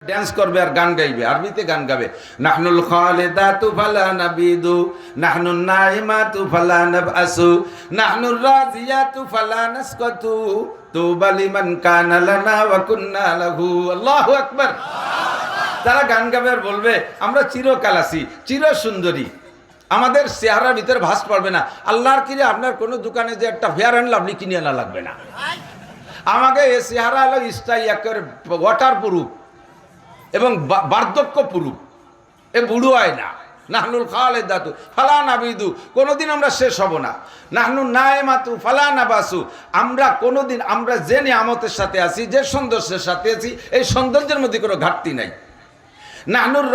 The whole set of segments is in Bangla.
ড্যান্স করবে আর গান গাইবে, আরবিতে গান গাবে। নাহনুল খালিদাতু ফালা নাবিদু, নাহনুন নাইমাতু ফালা নাবআসু, নাহনুর রাজিয়াতু ফালা নাসকাতু, তুবা লিমান কানা লানা ওয়া কুন্না লাহু। আল্লাহু আকবার। তারা গান গাবে আর বলবে আমরা চিরকাল আছি, চির সুন্দরী, আমাদের চেহারার ভিতরে ভাস পড়বে না। আল্লাহর কিরে আপনার কোনো দোকানে যে একটা ফেয়ার অ্যান্ড লাভলি কিনে আনা লাগবে না। আমাকে এ চেহারা হলো স্টাই একেবারে ওয়াটার প্রুফ এবং বার্ধক্য পুরুষ, এ বুড়ো হয় না। নাহনুল খালিদাতু ফালা নাবিদু, কোনোদিন আমরা শেষ হব না। নাহনুন নাইমাতু ফালা নাবাসু, আমরা কোনোদিন, আমরা যে নিয়ামতের সাথে আছি, যে সৌন্দর্যের সাথে আছি, এই সৌন্দর্যের মধ্যে কোনো ঘাটতি নাই। নাহনুর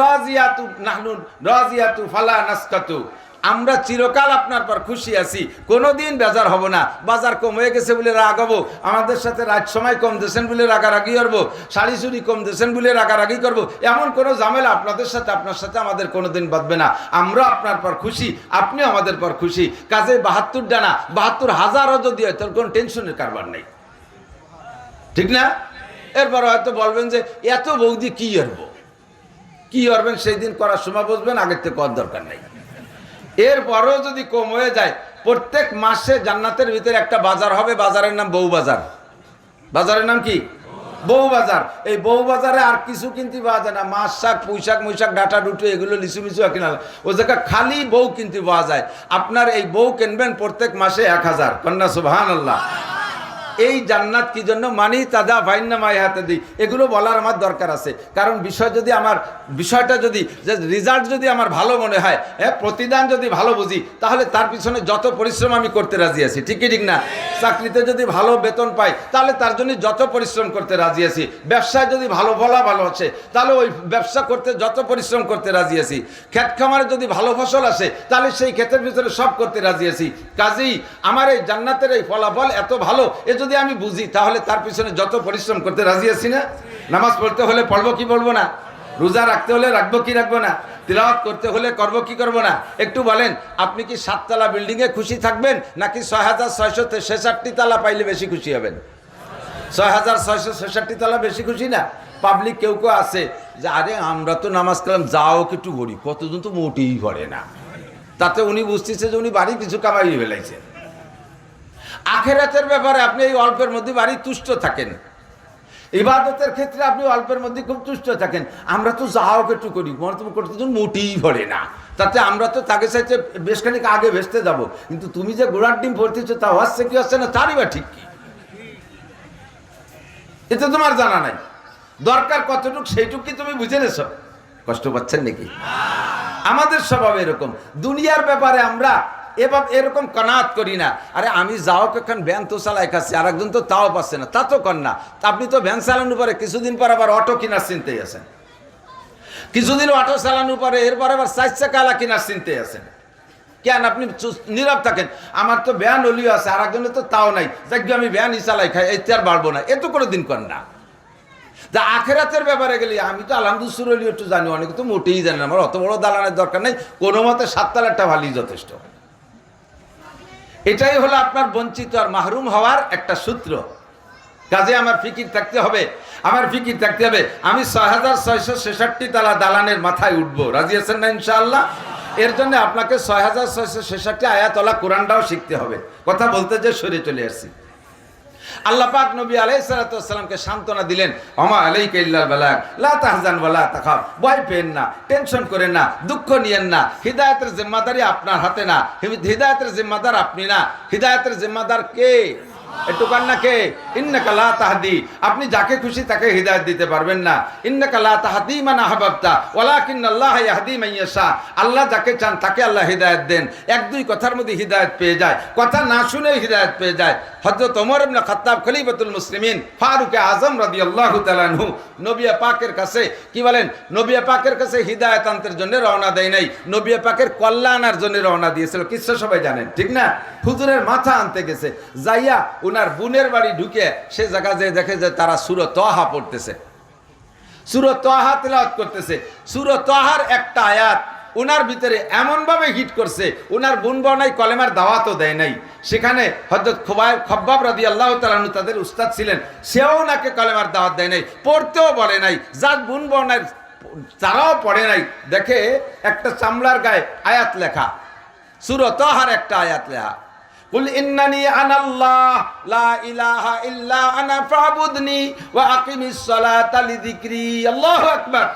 রাজিয়াতু ফালা নাসকাতু, আমরা চিরকাল আপনার পর খুশি আছি, কোনোদিন বেজার হব না। বাজার কম হয়ে গেছে বলে রাগ হবো, আমাদের সাথে রাত সময় কম দিয়েছেন বলে রাগারাগি করবো, শাড়ি চুরি কম দিয়েছেন বলে রাগারাগি করবো, এমন কোনো ঝামেলা আপনাদের সাথে আপনার সাথে আমাদের কোনোদিন বাঁধবে না। আমরা আপনার পর খুশি, আপনিও আমাদের পর খুশি। কাজে 72 ডানা 72,000ও যদি হয় তোর কোনো টেনশনের কারবার নেই, ঠিক না? এরপর হয়তো বলবেন যে এত বৌদি কি করবো, কি করবেন সেই দিন করার সময় বুঝবেন, আগের থেকে করার দরকার নেই। এরপরেও যদি কম হয়ে যায়, প্রত্যেক মাসে জান্নাতের ভিতরে একটা বাজার হবে, বাজারের নাম বউ বাজার। বাজারের নাম কি? বউ বাজার। এই বউ বাজারে আর কিছু কিনতে পাওয়া যায় না, মাছ শাক পুঁইশাক মুইশাক ডাটা ডুটো এগুলো লিচু মিচু কিনা, ও জায়গা খালি বউ কিনতে পাওয়া যায়। আপনার এই বউ কিনবেন প্রত্যেক মাসে 1000। কন্যা সুবহানাল্লাহ। এই জান্নাত কি জন্য মানি তাজা ভাইন্না মাই হাতে দিই, এগুলো বলার আমার দরকার আছে। কারণ বিষয়টা যদি রেজাল্ট যদি আমার ভালো মনে হয়, হ্যাঁ, প্রতিদান যদি ভালো বুঝি, তাহলে তার পিছনে যত পরিশ্রম আমি করতে রাজি আছি, ঠিক কি ঠিক না? চাকরিতে যদি ভালো বেতন পাই, তাহলে তার জন্য যত পরিশ্রম করতে রাজি আছি। ব্যবসায় যদি ভালো ভালো আছে, তাহলে ওই ব্যবসা করতে যত পরিশ্রম করতে রাজি আছি। ক্ষেত খামারে যদি ভালো ফসল আসে, তাহলে সেই ক্ষেতের ভিতরে সব করতে রাজি আছি। কাজেই আমার এই জান্নাতের এই ফলাফল এত ভালো, যদি আমি বুঝি, তাহলে তার পিছনে যত পরিশ্রম করতে রাজি আছি না? নামাজ পড়তে হলে পড়বো কি পড়বো না? রোজা রাখতে হলে রাখবো কি রাখবো না? তিলাওয়াত করতে হলে করবো কি করবো না? একটু বলেন, আপনি কি 7 তলা বিল্ডিং এ খুশি থাকবেন, নাকি 6666 তলা পাইলে বেশি খুশি হবেন? 6666 তলা বেশি খুশি না? পাবলিক কেউ কেউ আছে যে আরে আমরা তো নামাজ কালাম যাও একটু পড়ি, কতজন তো মোটেই পড়ে না। তাতে উনি বুঝতেছে যে উনি বাড়ি কিছু কামাই ফেলাইছে। আখেরাতের ব্যাপারে আপনি এই অল্পের মধ্যে বাড়ি তুষ্ট থাকেন, ইবাদতের ক্ষেত্রে আপনি অল্পের মধ্যে খুব তুষ্ট থাকেন। আমরা তো যাও একটু করি, করতে মোটেই ভরে না। তাতে আমরা তো তাকে চাইতে বেশ খানিক আগে ভেসতে যাব, কিন্তু তুমি যে গোড়ার ডিম ভরতেছো তা হচ্ছে কি হচ্ছে না তারই বা ঠিক কি, এতে তোমার জানা নাই। দরকার কতটুক সেইটুক কি তুমি বুঝে নেছো? কষ্ট পাচ্ছেন নাকি? আমাদের স্বভাব এরকম। দুনিয়ার ব্যাপারে আমরা এরকম কনাত করি না। আরে আমি যাও কখন ভ্যান তো চালাই খাচ্ছি, আর একজন তো তাও পাচ্ছে না, তা তো কর না। আপনি তো ভ্যান চালানোর পরে কিছুদিন পর আবার অটো কেনার চিন্তায় আছেন, কিছুদিন অটো চালানোর পরে এরপর আবার 4 চাকাওয়ালা কেনার চিন্তায় আছেন। কেন আপনি নীরব থাকেন? আমার তো ভ্যান হলিও আছে, আর একজনের তো তাও নাই, যাক আমি ভ্যানই চালাই খাই, এতে আর বাড়বো না, এ তো কোনো দিন কর না। যা আখেরাতের ব্যাপারে গেলে আমি তো আলহামদুলিল্লাহ একটু জানি, অনেকে তো মোটেই জানেন। আমার অত বড় দালানের দরকার নেই, কোনো মতে 7 তলাটা ভালোই যথেষ্ট। এটাই হলো আপনার বঞ্চিত আর মাহরুম হওয়ার একটা সূত্র। কাজে আমার ফিকির থাকতে হবে, আমি 6666 তলা দালানের মাথায় উঠবো। রাজি আছেন না ইনশাআল্লাহ? এর জন্য আপনাকে 6666 আয়াতওয়ালা কোরআনটাও শিখতে হবে। কথা বলতে যে সরে চলে আসছি। আল্লাহ পাক নবী আলাইহিস সালাতু ওয়াস সালামকে সান্ত্বনা দিলেন, ওমা আলাইকা ইল্লাল বালাগ লা তাহজান ওয়া লা তাখাফ, ভয় পেন না, টেনশন করেন না, দুঃখ নিয়েন না। হিদায়াতের জিম্মাদারি আপনার হাতে না, হিদায়াতের জিম্মাদার আপনি না। হিদায়াতের জিম্মাদার কে? একটু কান্না কে? ইন্নাকা লা তাহদি, আপনি যাকে খুশি তাকে হিদায়াত দিতে পারবেন না। ইন্নাকা লা তাহদি মান আহবাবতা ওয়ালাকিন্নাল্লাহ ইয়াহদি মান ইয়াশা, আল্লাহ যাকে চান তাকে আল্লাহ হিদায়াত দেন। 1-2 কথার মধ্যে হিদায়াত পেয়ে যায়, কথা না শুনেই হিদায়াত পেয়ে যায়। হযরত ওমর ইবনে খাত্তাব খলিফাতুল মুসলিমিন ফারুক আযম রাদিয়াল্লাহু তাআলা আনহু নবী পাকের কাছে কি বলেন? নবী পাকের কাছে হিদায়াত আনতের জন্য রওনা দেয় নাই, নবী পাকের কল্যাণের জন্য রওনা দিয়েছিল। কিচ্ছা সবাই জানেন, ঠিক না? হুজুরের মাথা আনতে গেছে, যাইয়া উনার বোনের বাড়ি ঢুকে সে জায়গা যে দেখে যে তারা সূরা তাহা পড়তেছে, সূরা তাহা তিলাওয়াত করতেছে। সূরা তাহার একটা আয়াত উনার ভিতরে এমনভাবে হিট করছে, উনার বোন বনাই কলেমার দাওয়াতও দেয় নাই। সেখানে হযরত খব্বাব রাদিয়াল্লাহু তাআলা আনহু তাদের উস্তাদ ছিলেন, সেও নাকি কলেমার দাওয়াত দেয় নাই, পড়তেও বলে নাই, যার বোন বোনের তারাও পড়ে নাই। দেখে একটা চামড়ার গায়ে আয়াত লেখা, সূরা তাহার একটা আয়াত লেখা, কুল ইন্নানি আনাল্লাহ লা ইলাহা ইল্লা আনা ফাবুদনি ওয়া আকিমিস সালাতা লিযিকরি। আল্লাহু আকবার।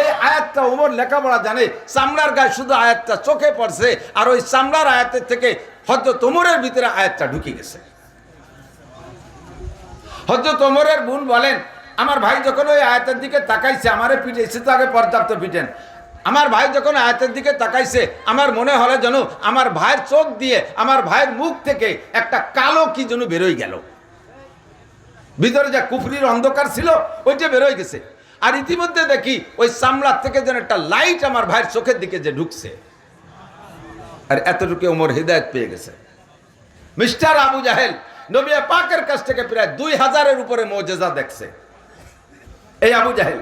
এই আয়াতটা ওমর লেখাপড়া জানে, চামড়ার গায়ে শুধু আয়াতটা চোখে পড়ছে, আর ওই চামড়ার আয়াতের থেকে হযরত ওমরের ভিতরে আয়াতটা ঢুকে গেছে। হযরত ওমরের বোন বলেন, আমার ভাই যখন ওই আয়াতের দিকে তাকাইছে, আমারে পিটাইছে তো আগে পর্যাপ্ত পিটেন, আমার ভাই যখন আয়াতের দিকে তাকাইছে, আমার মনে হলো যেন আমার ভাইয়ের চোখ দিয়ে, আমার ভাইয়ের মুখ থেকে একটা কালো কি যেন বেরোয় গেল, ভিতরে যা কুফরির অন্ধকার ছিল ওইটা বেরোয় গেছে। আর ইতিমধ্যে দেখি ওই চামড়ার থেকে যেন একটা লাইট আমার ভাইয়ের চোখের দিকে যে ঢুকছে, আর এতটুকু ওমর হিদায়াত পেয়ে গেছে। মিস্টার আবু জাহেল নবী পাকের কাছ থেকে প্রায় 2000-এর উপরে মুজিজা দেখছে। এই আবু জাহেল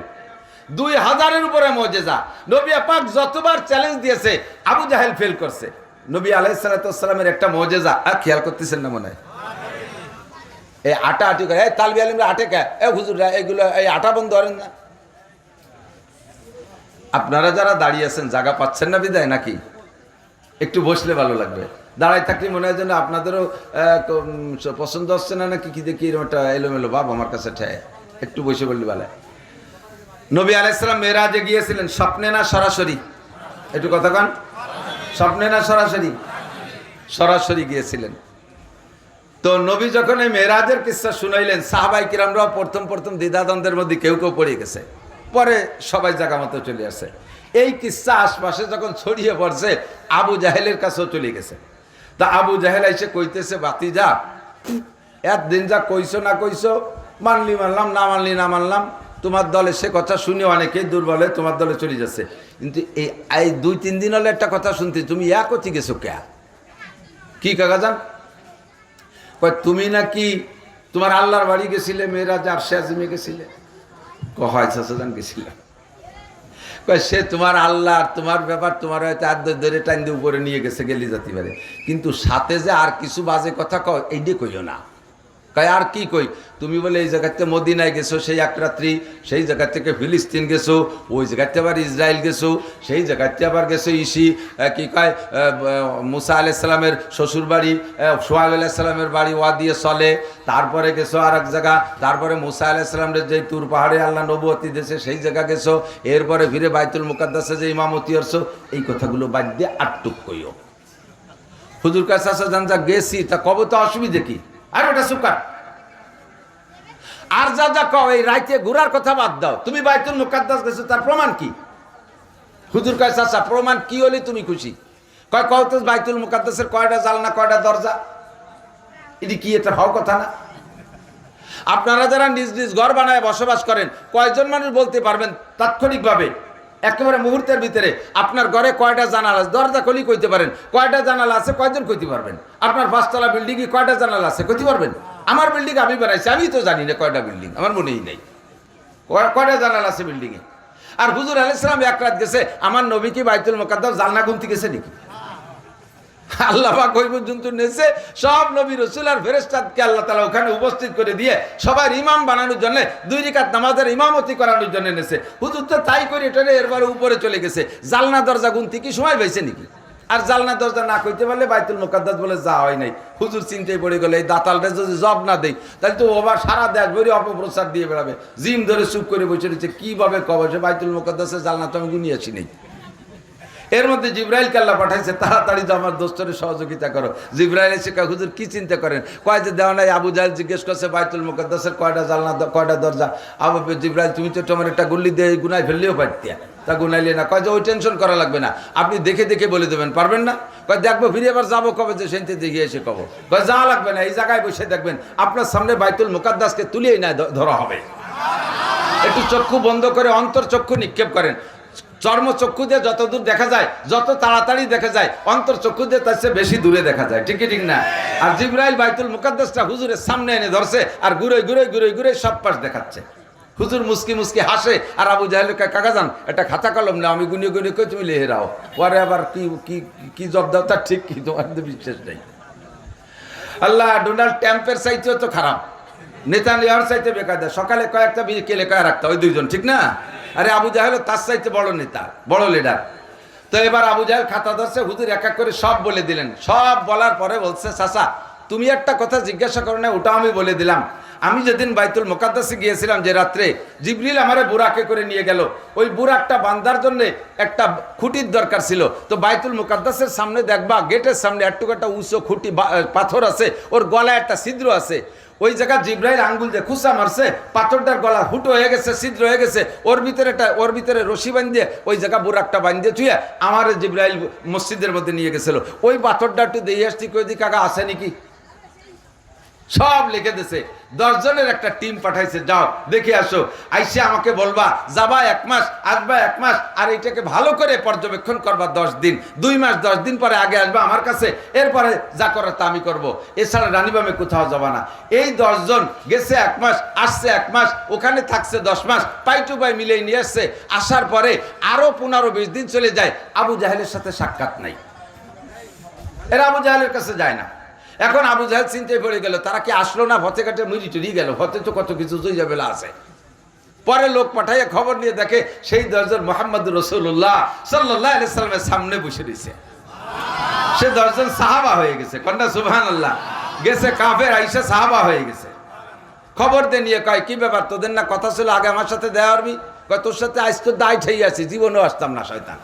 2000-এর উপরে মুজিজা, নবী পাক যতবার চ্যালেঞ্জ দিয়েছে আবু জাহেল ফেল করছে। নবী আলাইহিস সালাতু ওয়াস সালামের একটা মুজিজা খেয়াল করতেছেন না মনে হয়, এই আটা আটি করে, এই তালবি আলিমরা আটে কে, এ হুজুররা এগুলো এই আটা বন্ধ করেন না। আপনারা যারা দাঁড়িয়ে আছেন জায়গা পাচ্ছেন না বিদায় নাকি? একটু বসলে ভালো লাগবে, দাঁড়ায় থাকলে মনে হয় যেন আপনাদেরও পছন্দ হচ্ছে না নাকি, কি দেখি এরকম একটা এলোমেলো ভাব আমার কাছে ঠায়, একটু বসে বললে ভালো। নবী আলাইহিস সালাম মেরাজে গিয়েছিলেন, স্বপ্নে না সরাসরি? একটু কথা কন, স্বপ্নে না সরাসরি? সরাসরি গিয়েছিলেন। তো নবী যখন এই মেরাজের কিসসা শুনাইলেন, সাহাবায়ে কিরামরাও প্রথম দ্বিধাদ্বন্দ্বের মধ্যে কেউ কেউ পড়ে গেছে, পরে সবাই জায়গা মতো চলে আসে। এই কিসসা আশপাশে যখন ছড়িয়ে পড়ছে, আবু জাহেলের কাছেও চলে গেছে। তা আবু জাহেল এসে কইতেছে, বাতিজা একদিন যা কইছো না কইছো, মানলি মানলাম, না মানলি না মানলাম, তোমার দলে সে কথা শুনে অনেকেই দুর্বলে তোমার দলে চলে যাচ্ছে, কিন্তু এই 2-3 দিন হলে একটা কথা শুনতে, তুমি ইয়া করতে গেছো কে? কি কাকা যান? কয় তুমি নাকি তোমার আল্লাহর বাড়ি গেছিলে, মেরাজ আরশে আজিমে গেছিলে? কয় চাচাজান গেছিলাম। কয় সে তোমার আল্লাহ, তোমার ব্যাপার, তোমার হয়তো আর ধরে টাইম দিয়ে উপরে নিয়ে গেছে, গেলি যেতে পারে, কিন্তু সাথে যে আর কিছু বাজে কথা কয় এইটা কইও না। কয় আর কি কই? তুমি বলে এই জায়গাতে মদিনায় গেছো সেই এক রাত্রি, সেই জায়গা থেকে ফিলিস্তিন গেছো, ওই জায়গাতে আবার ইসরায়েল গেছো, সেই জায়গাতে আবার গেছো কি কয় মুসা আলাইহিস সালামের শ্বশুর বাড়ি, সোহাগ আলাইহিস সালামের বাড়ি ওয়া দিয়ে চলে, তারপরে গেছো আর এক জায়গা, তারপরে মুসা আলাইহিস সালামের যে তুর পাহাড়ে আল্লাহ নবুয়তি দিয়েছে সেই জায়গা গেছো, এরপরে ফিরে বাইতুল মুকাদ্দাসে যে ইমামতি করছো। এই কথাগুলো বাদ দিয়ে আটটুক কইও। হুজুর কাছে আসা জান যা গেছি, তা কবে তো অসুবিধে কি? আর ওটা সুকার আর যা যা কও, এই রাইতে ঘুরার কথা বাদ দাও, তুমি বাইতুল মুকাদ্দাস গেছো, তার প্রমাণ কি? হুজুর কাছে আসা প্রমাণ কি হলে তুমি খুশি? কয় কও তো বাইতুল মুকাদ্দাসের কয়টা জালনা, কয়টা দরজা, এটি কি এটা হওয়ার কথা না? আপনারা যারা নিজ নিজ ঘর বানায় বসবাস করেন, কয়জন মানুষ বলতে পারবেন তাৎক্ষণিকভাবে একেবারে মুহূর্তের ভিতরে আপনার ঘরে কয়টা জানালা আছে? দরজা খুলি কইতে পারেন, কয়টা জানালা আছে কয়জন কইতে পারবেন? আপনার 5তলা বিল্ডিংয়ে কয়টা জানালা আছে কইতে পারবেন? আমার বিল্ডিং আমি বানাইছি, আমি তো জানি না কয়টা বিল্ডিং, আমার মনেই নেই কয়টা জানালা আছে বিল্ডিংয়ে। আর হুজুর আলাইহিস সালাম এক রাত গেছে, আমার নবী কি বাইতুল মুকাদ্দাস জালনা গুনতে গেছে নাকি? আল্লাহ পাক ওই পর্যন্ত নেছে, সব নবী রাসূল আর ফেরেশতাকে আল্লাহ তাআলা ওখানে উপস্থিত করে দিয়ে সবার ইমাম বানানোর জন্য 2 রাকাত নামাজের ইমামতি করানোর জন্য নেছে। হুজুর তো তাই করে এটারে এরপরে উপরে চলে গেছে, জালনা দরজা গুনতে কি সময় পাইছে নাকি? আর জালনা দরজা না কইতে পারলে বাইতুল মুকাদ্দাস বলে যা হয় নাই। হুজুর চিন্তায় পড়ে গেল, এই দাতালটা যদি জব না দেয় তাহলে তো ওবার সারা দেশ ভরে অপপ্রচার দিয়ে বেড়াবে। জিম ধরে চুপ করে বসে রয়েছে, কিভাবে কবে সে বাইতুল মুকাদ্দাসের জালনা তো আমি গুনিয়েছি নেই। এর মধ্যে জিব্রাইলকে আল্লাহ পাঠাইছে, তাড়াতাড়ি যে আমার দোস্তরে সহযোগিতা করো। জিব্রাইল এসে কয়, হুজুর কি চিন্তা করেন? কয় যে দেওয়া নাই। আবু জাহেল জিজ্ঞেস করছে বাইতুল মুকাদ্দাসের কয়টা জালনা, কয়টা দরজা? আবু জিব্রাইল তুমি তো তোমার একটা গুল্লি দিয়ে গুনায় ফেললেও পারতিয়া, তা গুনাইলে না। কয় যে ওই টেনশন করা লাগবে না, আপনি দেখে দেখে বলে দেবেন। পারবেন না? কয় দেখবো, ফিরে আবার যাবো কবে, যে সেনতে দেখে এসে কব। কয় যা লাগবে না, এই জায়গায় বসে দেখবেন আপনার সামনে বাইতুল মুকাদ্দাসকে তুলিয়েই না ধরা হবে। একটু চক্ষু বন্ধ করে অন্তর চক্ষু নিক্ষেপ করেন। চর্ম চক্ষু দিয়ে যত দূর দেখা যায়, যত তাড়াতাড়ি দেখা যায়, অন্তর চক্ষু দিয়ে তার চেয়ে বেশি দূরে দেখা যায়। ঠিক ঠিক না? আর জিব্রাইল বাইতুল মুকাদ্দাসটা হুজুরের সামনে এনে ধরছে, আর ঘুরে ঘুরে ঘুরে ঘুরে সব পাশ দেখাচ্ছে। হুজুর মুস্কি মুস্কি হাসে, আর আবু জাহেল কাকা যান একটা খাতা কলম না, আমি গুনিয়ে গুনিয়ে কই তুমি লেহেরাও, পরে আবার কি কি কি জব দাও তার ঠিক কি, তোমার তো বিশ্বাস নেই। আল্লাহ, ডোনাল্ড ট্রাম্পের চাইতেও তো খারাপ, নেতানিয়াহুর চাইতে বেকায়দা। সকালে কয়েকটা বিকেলে কয়েক রাখতে, ওই দুইজন, ঠিক না? আরে আবু জাহেল তার চাইতে বড় নেতা, বড় লিডার। তো এবার আবু জাহেল খাতা ধরছে, হুজুর এক এক করে সব বলে দিলেন। সব বলার পরে বলছে, চাচা তুমি একটা কথা জিজ্ঞাসা করো না, ওটা আমি বলে দিলাম। আমি যেদিন বাইতুল মুকাদ্দাসে গিয়েছিলাম, যে রাত্রে জিবরিল আমারে বুরাকে করে নিয়ে গেল, ওই বুরাকটা বান্ধার জন্য একটা খুঁটির দরকার ছিল। তো বাইতুল মুকাদ্দাসের সামনে দেখবা, গেটের সামনে একটু একটা উঁচু খুঁটি পাথর আছে, ওর গলায় একটা ছিদ্র আছে। ওই জায়গা জিব্রাইল আঙ্গুল দিয়ে খুঁচা মারছে, পাথরটার গলা হুটো হয়ে গেছে, ছিদ্র হয়ে গেছে। ওর ভিতরে রশি বাঁধিয়ে ওই জায়গা বুরাকটা বাঁধিয়ে থুয়ে আমার জিব্রাইল মসজিদের মধ্যে নিয়ে গেছিল। ওই পাথরটা একটু দিয়ে আসছি, কই দি কাকা আছে নাকি? সব লিখে দিছে। 10 জনের একটা টিম পাঠাইছে, যাও দেখে আসো, আইসে আমাকে বলবা, যাবা 1 মাস, আসবা 1 মাস, আর এটাকে ভালো করে পর্যবেক্ষণ করবা 10 দিন, 2 মাস 10 দিন পরে আগে আসবা আমার কাছে, এরপরে যা করার তা আমি করবো, এছাড়া রানীবামে কোথাও যাবা না। এই 10 জন গেছে 1 মাস, আসছে 1 মাস, ওখানে থাকছে 10 মাস, পাই টু পাই মিলিয়ে নিয়ে আসছে। আসার পরে আরো 15-20 দিন চলে যায়, আবু জাহেলের সাথে সাক্ষাৎ নাই। এরা আবু জাহেলের কাছে যায় না। এখন আবু জাহেল চিন্তায় পড়ে গেল, তারা কি আসলো না? ভতে কাটে মুড়ি টুড়ি গেল, হতে তো কত কিছু জয়জাবেলা আছে। পরে লোক পাঠাইয়া খবর নিয়ে দেখে সেই 10 জন মুহাম্মদুর রাসূলুল্লাহ সাল্লাল্লাহু আলাইহি সাল্লামের সামনে বসে রয়েছে। সে 10 জন সাহাবা হয়ে গেছে, কন্যা সুবহানাল্লাহ। গেছে কাফের, আইসা সাহাবা হয়ে গেছে। খবর দিয়ে নিয়ে কয়, কি ব্যাপার, তোদের না কথা ছিল আগে আমার সাথে দেখা করবি? কয়, তোর সাথে আজ তো দায় ঠেই আছি, জীবনেও আসতাম না শয়তান।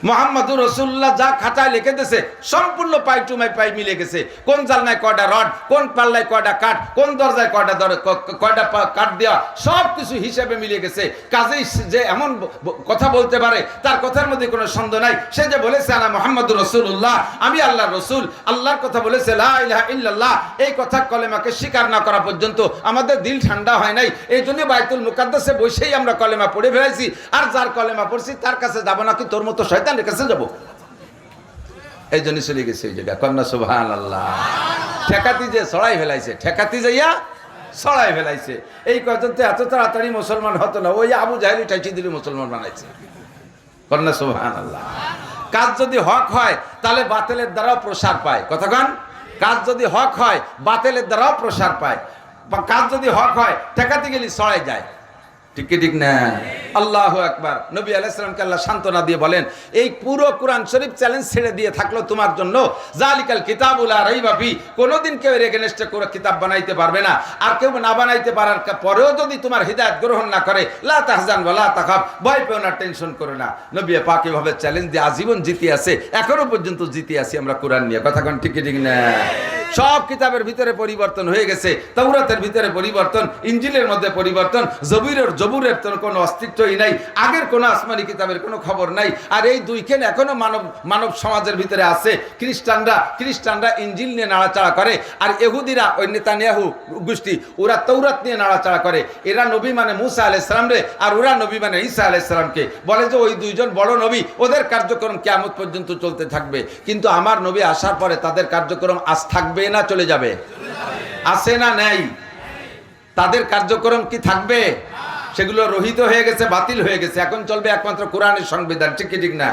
মুহাম্মদুর রাসূলুল্লাহ যা খাতায় লিখে দিয়েছে সম্পূর্ণ পাই টু পাই মিলে গেছে। কোন জালনায় কয়টা রড, কোন পাল্লায় কয়টা কাঠ, কোন দরজায় কয়টা কাঠ দেওয়া, সব কিছু হিসেবে মিলে গেছে। কাজেই যে এমন কথা বলতে পারে, তার কথার মধ্যে কোনো সন্দেহ নাই। সে যে বলেছে আনা মুহাম্মদুর রাসূলুল্লাহ, আমি আল্লাহর রাসূল, আল্লাহর কথা বলেছে লা ইলাহা ইল্লাল্লাহ, এই কথা কলেমাকে স্বীকার না করা পর্যন্ত আমাদের দিল ঠান্ডা হয় নাই। এই জন্য বাইতুল মুকাদ্দাসে বসেই আমরা কলেমা পড়ে ফেলেছি। আর যার কলেমা পড়ছি তার কাছে যাবো না কি তোর মতো শয়তান কাছে যাবো? এই জন্য চলে গেছে ওই জায়গা, কন্যা সুবহানাল্লাহ। ঠেকাতি যে ছড়াই ফেলাইছে, ঠেকাতি যাইয়া ছড়াই ফেলাইছে। এই কজন তো এত তাড়াতাড়ি মুসলমান হতো না, ওই আবু জাহেল ঠাইছি দিলে মুসলমান বানাইছে, কন্যা সুবহানাল্লাহ। কাজ যদি হক হয় তাহলে বাতিলের দ্বারাও প্রসার পায়। কতক্ষণ কাজ যদি হক হয় বাতিলের দ্বারাও প্রসার পায়, কাজ যদি হক হয় ঠেকাতে গেলে ছড়াই যায়, ঠিক কি ঠিক না? আল্লাহু আকবার। নবী আলাইহিস সালামকে আল্লাহ সান্ত্বনা দিয়ে বলেন, এই পুরো কোরআন শরীফ চ্যালেঞ্জ ছেড়ে দিয়ে থাকলো তোমার জন্য, জালিকাল কিতাবুল লা রাইবা ফি, কোনোদিন কেউ এর এগেইনস্টে করে কিতাব বানাইতে পারবে না। আর কেউ না বানাইতে পারার পরেও যদি তোমার হিদায়াত গ্রহণ না করে, লা তাহজান ওয়া লা তাখাফ, ভয় পেও না, টেনশন করো না। নবী পাক এভাবে চ্যালেঞ্জ দিয়ে আজীবন জিতে আছে, এখনো পর্যন্ত জিতে আছি আমরা কোরআন নিয়ে। কথা কোন ঠিক কি ঠিক না? সব কিতাবের ভিতরে পরিবর্তন হয়ে গেছে, তাওরাতের ভিতরে পরিবর্তন, ইনজিলের মধ্যে পরিবর্তন, জবুরের তো কোনো অস্তিত্বই নাই, আগের কোনো আসমানি কিতাবের কোনো খবর নাই। আর এই দুইখান এখনো মানব সমাজের ভিতরে আছে। খ্রিস্টানরা ইনজিল নিয়ে নাড়াচাড়া করে, আর ইহুদিরা ওই নেতানিয়াহু গোষ্ঠী ওরা তাওরাত নিয়ে নাড়াচাড়া করে। এরা নবী মানে মুসা আলাইহিস সালাম রে, আর ওরা নবী মানে ঈসা আলাইহিস সালামকে। বলে যে ওই দুইজন বড় নবী, ওদের কার্যক্রম কিয়ামত পর্যন্ত চলতে থাকবে। কিন্তু আমার নবী আসার পরে তাদের কার্যক্রম আজ থাকবে না চলে যাবে? আছে না নাই? তাদের কার্যক্রম কি থাকবে? সেগুলো রহিত হয়ে গেছে, বাতিল হয়ে গেছে। এখন চলবে একমাত্র কোরআনের সংবিধান, ঠিক কি ঠিক না?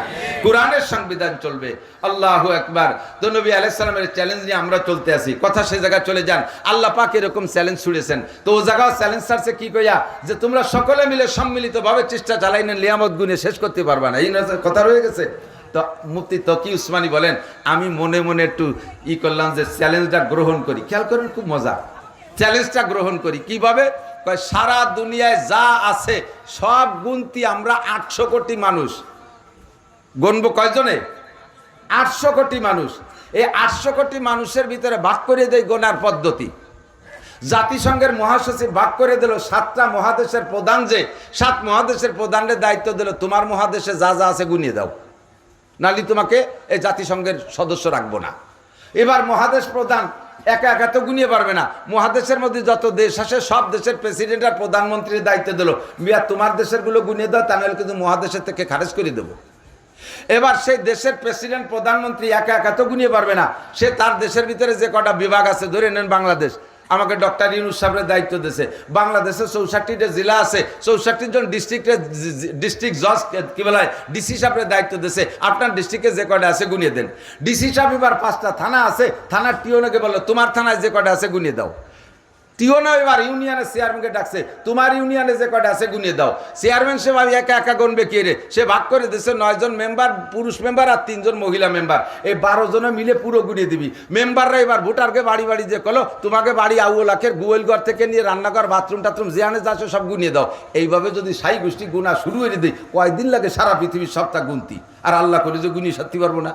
কোরআনের সংবিধান চলবে। আল্লাহু আকবার। তো নবী আলাইহিস সালামের চ্যালেঞ্জ নিয়ে আমরা চলতে আছি। কথা সে জায়গায় চলে যান, আল্লাহ পাক এরকম চ্যালেঞ্জ ছুড়েছেন। তো ও জায়গায় চ্যালেঞ্জ ছাড়ছে কি কইয়া, যে তোমরা সকলে মিলে সম্মিলিতভাবে চেষ্টা চালাই না, নিয়ামত গুণে শেষ করতে পারবা না, এই কথা রয়ে গেছে। তো মুফতি তকি উসমানী বলেন, আমি মনে মনে একটু করলাম যে চ্যালেঞ্জটা গ্রহণ করি। খেয়াল করেন, খুব মজা। চ্যালেঞ্জটা গ্রহণ করি কিভাবে? সারা দুনিয়ায় যা আছে সব গুনতি আমরা 800 কোটি মানুষ। গণবো কয়জনে? 800 কোটি মানুষ। এই 800 কোটি মানুষের ভিতরে ভাগ করে দেয় গোনার পদ্ধতি। জাতিসংঘের মহাসচিব ভাগ করে দিল 7টা মহাদেশের প্রধান, যে 7 মহাদেশের প্রধানের দায়িত্ব দিল, তোমার মহাদেশে যা যা আছে গুনিয়ে দাও, নালি তোমাকে এই জাতিসংঘের সদস্য রাখবো না। এবার মহাদেশ প্রধান একা একা তো গুনিয়ে পারবে না, মহাদেশের মধ্যে যত দেশ আসে সব দেশের প্রেসিডেন্ট আর প্রধানমন্ত্রীর দায়িত্ব দিল, মিয়া তোমার দেশের গুলো গুনিয়ে দাও, তা নাহলে কিন্তু মহাদেশের থেকে খারেজ করে দেবো। এবার সেই দেশের প্রেসিডেন্ট প্রধানমন্ত্রী একা একা তো গুনিয়ে পারবে না, সে তার দেশের ভিতরে যে কটা বিভাগ আছে, ধরে নেন বাংলাদেশ, আমাকে ডক্টর ইউনূস সাহেবের দায়িত্ব দিয়েছে। বাংলাদেশে 64টা জেলা আছে, 64 জন ডিস্ট্রিক্ট জজ কি বলা হয় ডিসি সাহেবের দায়িত্ব দিয়েছে। আপনার ডিস্ট্রিক্টে যে কয়টা আছে গুনিয়ে দেন। ডিসি সাহেব এবার 5টা থানা আছে, থানার টিওনকে বললো তোমার থানায় যে কয়টা আছে গুনিয়ে দাও। টিওনা এবার ইউনিয়নের চেয়ারম্যানকে ডাকছে, তোমার ইউনিয়নে যে কয়টা আছে গুনিয়ে দাও। চেয়ারম্যান সে ভাবি একা একা গুনবে কে রে, সে ভাগ করে দিচ্ছে 9 জন মেম্বার পুরুষ মেম্বার আর 3 জন মহিলা মেম্বার, এই 12 জনে মিলে পুরো গুনিয়ে দিবি। মেম্বাররা এবার ভোটারকে বাড়ি বাড়ি যে কলো তোমাকে বাড়ি আউলাখের গোয়েল ঘর থেকে নিয়ে রান্নাঘর বাথরুম টাথরুম যেখানে যাচ্ছে সব গুনিয়ে দাও। এইভাবে যদি সাই গোষ্ঠী গুণা শুরু হয়ে দিই, কয়দিন লাগে সারা পৃথিবীর সপ্তাহ গুনতি, আর আল্লাহ করে যে গুনিয়ে সত্যি পারবো না।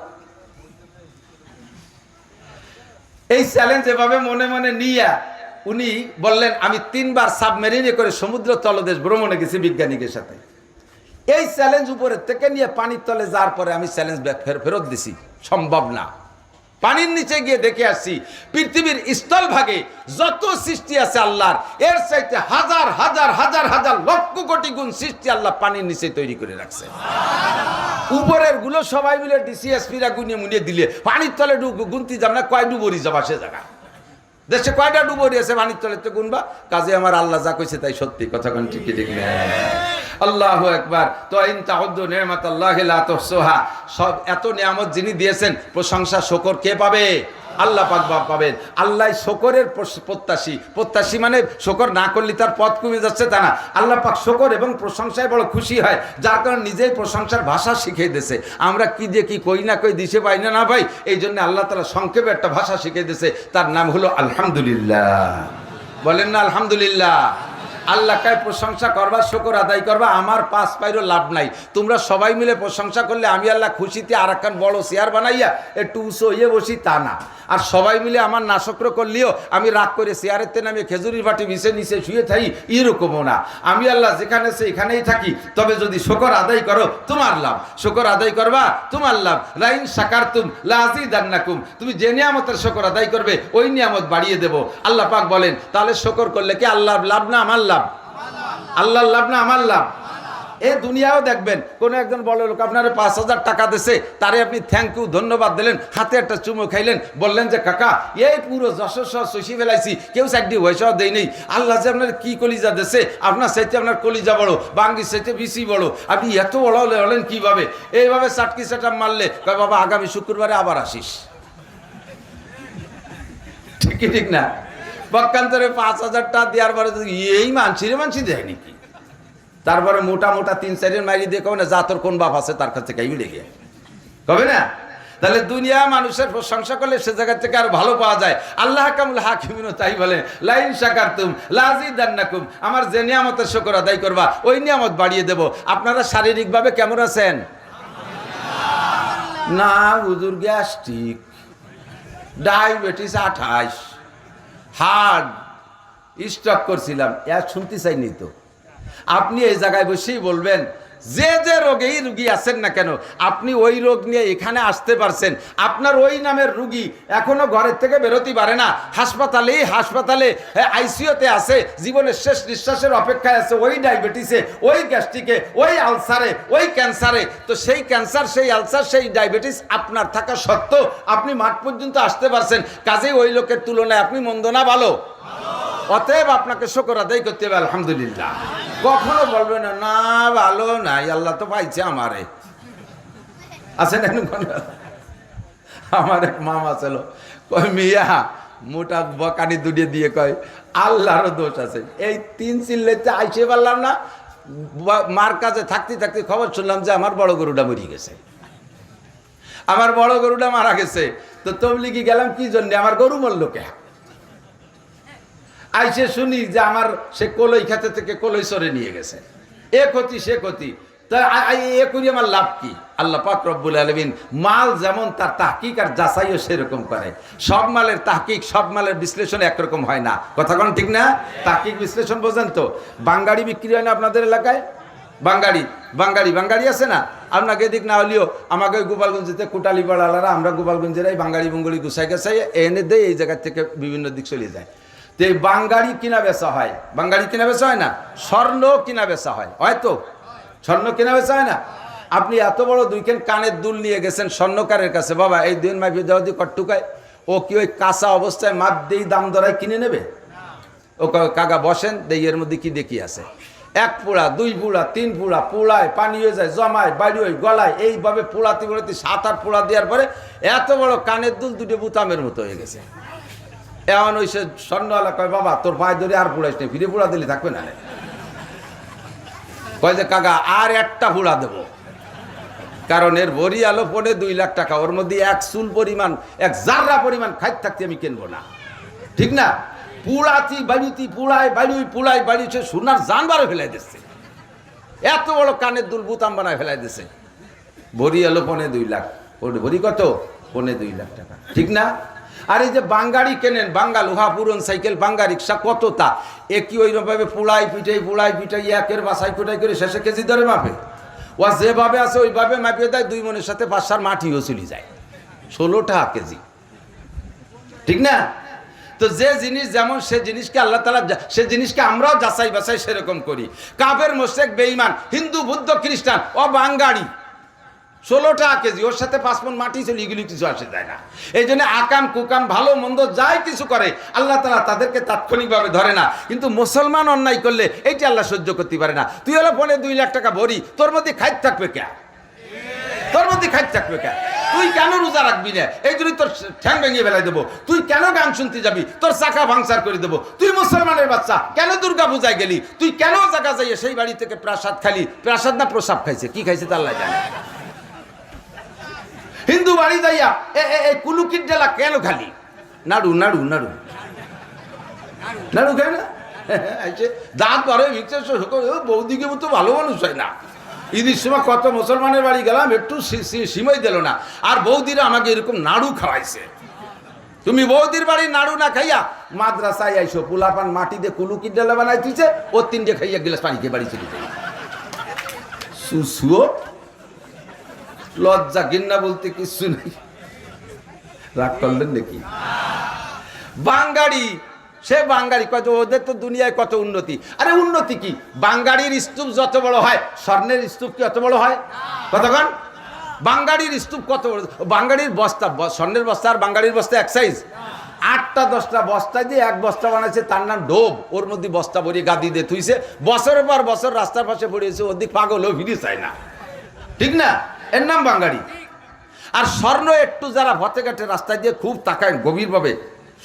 এই চ্যালেঞ্জ এভাবে মনে মনে নিয়ে উনি বললেন আমি 3 বার সাবমেরিনে করে সমুদ্র তলদেশ ভ্রমণে গেছি বিজ্ঞানীদের সাথে। এই চ্যালেঞ্জ উপরের থেকে নিয়ে পানির তলে যাওয়ার পরে আমি চ্যালেঞ্জ ফেরত দিছি, সম্ভব না। পানির নিচে গিয়ে দেখে আসছি পৃথিবীর স্থলভাগে যত সৃষ্টি আছে আল্লাহর, এর চাইতে হাজার হাজার হাজার হাজার লক্ষ কোটি গুণ সৃষ্টি আল্লাহ পানির নিচে তৈরি করে রাখছে। উপরের গুলো সবাই মিলে ডিসিএসপিরা গুনিয়ে মুনিয়ে দিলে পানির তলে গুনতি যাব না, কয় ডুবরি যাবা সে জায়গা। দেশে কয়টা ডুবরি আছে পানির তলে তো গুনবা। কাজে আমার আল্লাহ যা কইছে তাই সত্যি, কথা কোন ঠিক ঠিক না। আল্লাহু আকবার। তো ইন তাউদ্দু নি'মাতাল্লাহি লা তুহসুহা, সব এত নিয়ামত যিনি দিয়েছেন প্রশংসা শুকর কে পাবে? আল্লাহ পাক পাবেন। আল্লাহ শুকরের প্রত্যাশী মানে শুকর না করলে তার পথ কমে যাচ্ছে তা না। আল্লাহ পাক শুকর এবং প্রশংসায় বড় খুশি হয়, যার কারণে নিজেই প্রশংসার ভাষা শিখিয়ে দিয়েছে। আমরা কি দিয়ে কি কই না কই দিশে পাই না পাই, এই জন্য আল্লাহ তাআলা সংক্ষেপে একটা ভাষা শিখিয়ে দিয়েছে, তার নাম হলো আলহামদুলিল্লাহ। বলেন না আলহামদুলিল্লাহ। আল্লাহ কায় প্রশংসা করবা, শুকর আদায় করবা, আমার 5 পাইরও লাভ নাই। তোমরা সবাই মিলে প্রশংসা করলে আমি আল্লাহ খুশিতে আর একখান বড় চেয়ার বানাইয়া একটু উঁচু হইয়ে বসি তা না। আর সবাই মিলে আমার নাশক্র করলেও আমি রাগ করে চেয়ারের তেনে আমি খেজুরির বাটি বিছে নিচে শুয়ে থাকি, এরকমও না। আমি আল্লাহ যেখানে আছে এখানেই থাকি। তবে যদি শুকর আদায় করো তোমার লাভ, শুকর আদায় করবা তোমার লাভ। লাইন শাকারতুম লাযিদান্নাকুম, তুমি যে নিয়ামতের শুকর আদায় করবে ওই নিয়ামত বাড়িয়ে দেব। আল্লাহ পাক বলেন তাহলে শুকর করলে কি আল্লাহর লাভ না আমার লাভ? আল্লাহর লাভ না আমার লাভ? এই দুনিয়াও দেখবেন কোন একজন বড় লোক আপনার 5,000 টাকা দিছে, তারে আপনি থ্যাংক ইউ ধন্যবাদ দিলেন, হাতে একটা চুমো খাইলেন, বললেন যে কাকা এই পুরো যশস্ব শশী ফেলাইছি, কেউ চাকরি পয়সাও দেয় নেই, আল্লাহ যে আপনার কি কলিজা দিছে, আপনার চাইতে আপনার কলিজা বড়, বাঙ্গির চাইতে বেশি বড়, আপনি এত বড় হলেন কিভাবে? এইভাবে চাটকি চাটাম মারলে কয় বাবা আগামী শুক্রবারে আবার আসিস। ঠিক না? পক্ষান্তরে 5,000 টাকা দেওয়ার পরে এই মানসি দেয় নাকি? তারপরে মোটা মোটা 3-4 মাইরি দিয়ে কবে না যা তোর কোন বাপ আছে তার কাছে কাইবি লেগে কবে না? তাহলে দুনিয়া মানুষের প্রশংসা করলে সে জায়গা থেকে আর ভালো পাওয়া যায়। আল্লাহ কামুল হাকিমিনও তাই বলেন, লাইন শাকারতুম লাযিদান্নাকুম, আমার যে নিয়ামতের শুকর আদায় করবা ওই নিয়ামত বাড়িয়ে দেব। আপনারা শারীরিকভাবে কেমন আছেন? না হুজুর গ্যাস্ট্রিক, ডায়াবেটিস 28, হার্ট স্ট্রোক করছিলাম, এর শুনতে চাইনি তো। আপনি এই জায়গায় বসেই বলবেন যে যে রোগেই রুগী আছেন না কেন, আপনি ওই রোগ নিয়ে এখানে আসতে পারছেন। আপনার ওই নামের রুগী এখনো ঘরের থেকে বেরোতে পারে না, হাসপাতালে আইসিইউতে আছে, জীবনের শেষ নিঃশ্বাসের অপেক্ষায় আছে, ওই ডায়াবেটিসে, ওই গ্যাস্ট্রিকে, ওই আলসারে, ওই ক্যান্সারে। তো সেই ক্যান্সার, সেই আলসার, সেই ডায়াবেটিস আপনার থাকা সত্ত্বেও আপনি মাঠ পর্যন্ত আসতে পারছেন। কাজেই ওই লোকের তুলনায় আপনি মন্দ না, ভালো। অতএব আপনাকে শুকর আদায় করতে হবে আলহামদুলিল্লাহ। কখনো বলবে না না ভালো নাই, আল্লাহ তো পাইছে আমারে। আছে না? আমার এক মামা ছিল, কয় মিয়া মোটা বকানি দুটিয়ে দিয়ে কয় আল্লাহরও দোষ আছে। এই 3 চিল্লাইতে আইসে পারলাম না, মার কাছে থাকতে থাকতে খবর শুনলাম যে আমার বড় গরুটা মরে গেছে, আমার বড় গরুটা মারা গেছে। তো তবলিগি গেলাম কি জন্য, আমার গরু মরল কে? আইসে শুনি যে আমার সে কলই খেতে থেকে কলই সরে নিয়ে গেছে, এ ক্ষতি সে ক্ষতি। তা এ করি আমার লাভ কি? আল্লাহ পাক রব্বুল আলামিন মাল যেমন তার তাহকিক আর যাচাইও সেরকম করে। সব মালের তাহকিক, সব মালের বিশ্লেষণ একরকম হয় না, কথা কোন ঠিক না? তাহকিক বিশ্লেষণ বোঝেন তো? বাঙ্গাড়ি বিক্রি হয় না আপনাদের এলাকায়? বাঙ্গাড়ি আছে না? আপনাকে এদিক না হলেও আমাকে গোপালগঞ্জেতে কোটালি পাড়ালারা, আমরা গোপালগঞ্জেরাই বাঙ্গাড়ি বঙ্গড়ি গুছাই গেছাই এনে দেয়, এই জায়গা থেকে বিভিন্ন দিক চলে যায়। তো এই বাঙ্গাড়ি কিনা বেচা হয়, বাঙ্গাড়ি কিনা বেচা হয় না, স্বর্ণ কিনা বেচা হয়, হয়তো স্বর্ণ কিনা বেচা হয় না। আপনি এত বড় 2 কানের দুল নিয়ে গেছেন স্বর্ণকারের কাছে, বাবা এই 2 মাইফি দেওয়া দিয়ে কট্টুকায়, ও কি ওই কাঁচা অবস্থায় মাপ দিয়েই দাম দরায় কিনে নেবে? ও কাকা বসেন, এর মধ্যে কি দেখি আছে। 1 পোড়া 2 পোড়া 3 পোড়া, পোড়ায় পানি হয়ে যায়, জমায় বাড়ি হয়ে গলায়, এইভাবে পোড়াতে পোড়াতে 7-8 পোড়া দেওয়ার পরে এত বড় কানের দুল 2 বোতামের মতো হয়ে গেছে। এমন ওই সে স্বর্ণওয়ালা কয়, বাবা তোর পায়ে ধরে আর পোড়াইস নেই, ফিরে পোড়া দিলে থাকবে না। কয় যে কাকা আর একটা পোড়া দেবো, কারণ এর ভরি আলো 2 লাখ টাকা, ওর মধ্যে 1 চুল পরিমাণ 1 জাররা পরিমাণ খাইতে থাকতে আমি কিনবো না, ঠিক না? পুড়াতি বাড়িতে পুড়ায় বাড়ি, পুড়ায় বাড়ি, সে সোনার জানবারও ফেলাই দিচ্ছে, এত বড় কানের দুল বুতাম বানায় ফেলাই দিচ্ছে। ভরি আলো 2 লাখ, ভরি কত? 2 লাখ টাকা, ঠিক না? আর এই যে বাঙ্গাড়ি কেনেন, বাঙ্গা লোহা পুরন সাইকেল, বাঙ্গা রিক্সা, কত তা একই ওইভাবে পুড়াই পিটাই একের বাসাই কোটাই করে শেষে কেজি ধরে মাপে। ও যেভাবে আছে ওইভাবে মাপিয়ে দেয়, 2 মনের সাথে 5-7 মাটিও চলে যায়, 16 টাকা কেজি, ঠিক না? তো যে জিনিস যেমন সে জিনিসকে আল্লাহ তাআলা, সে জিনিসকে আমরাও যাচাই বাছাই সেরকম করি। কাফের মুশরিক বেঈমান হিন্দু বৌদ্ধ খ্রিস্টান ও বাঙ্গাড়ি 16 টাকা কেজি, ওর সাথে 5 মণ মাটি চলে, এগুলি কিছু আসে যায় না। এই জন্য আকাম কুকাম ভালো মন্দ যাই কিছু করে আল্লাহ তাআলা তাদেরকে তাৎক্ষণিকভাবে ধরে না, কিন্তু মুসলমান অন্যায় করলে এইটা আল্লাহ সহ্য করতে পারে না। তুই হলো 2 লাখ টাকা ভরি, তোর মধ্যে খাইতে থাকবে কে? তোর মধ্যে খাইতে থাকবে কে? তুই কেন রোজা রাখবি না? এই জন্য তোর ঠ্যাং ভেঙে ফেলাই দেবো। তুই কেন গান শুনতে যাবি? তোর চাকা ভাঙচার করে দেবো। তুই মুসলমানের বাচ্চা, কেন দুর্গা পূজায় গেলি? তুই কেন জায়গা যাইয়ে সেই বাড়ি থেকে প্রসাদ খালি? প্রসাদ না প্রসাব খাইছে, কি খাইছে তা আল্লাহ জানে। হিন্দু বাড়ি যাইয়া এই কুলুকির ডেলা কেন খালি? নাড়ু নাড়ু নাড়ু নাড়ু খাই না, দাঁত বাড়ে বৌদিকে মতো ভালো মানুষ হয় না। ঈদের সময় কত মুসলমানের বাড়ি গেলাম, একটু সিমাই দিল না, আর বৌদিরা আমাকে এরকম নাড়ু খাওয়াইছে। তুমি বৌদির বাড়ি নাড়ু না খাইয়া মাদ্রাসায় আইসো, পোলাপান মাটি দিয়ে কুলুকির ডেলা বানাই দিচ্ছে, ও 3টে খাইয়া গেলাস পানিকে বাড়ি চলে যাই। সুসুও লজ্জা ঘৃণা বলতে কিছু নেই। রাগ করলেন নাকি? বাঙ্গাড়ি, সে বাঙ্গাড়ি কত, ওদের তো দুনিয়ায় কত উন্নতি। আরে উন্নতি কি, বাঙ্গাড়ির স্তূপ যত বড় হয়, স্বর্ণের স্তূপ কি অত বড় হয়? কতক্ষণ? বাঙ্গাড়ির স্তূপ কত বড়, বাঙ্গাড়ির বস্তা, স্বর্ণের বস্তা আর বাঙ্গাড়ির বস্তা এক সাইজ। 8টা-10টা বস্তা দিয়ে 1 বস্তা বানাইছে, তার নাম ডোব। ওর মধ্যে বস্তা ভরিয়ে গাদি দিয়ে থুইছে, বছরের পর বছর রাস্তার পাশে পড়িয়েছে, ওদিক পাগলও ফিরে চায় না, ঠিক না? এর নাম বাঙ্গাড়ি। আর স্বর্ণ একটু যারা পথে ঘাটে রাস্তায় দিয়ে খুব তাকায় গভীরভাবে,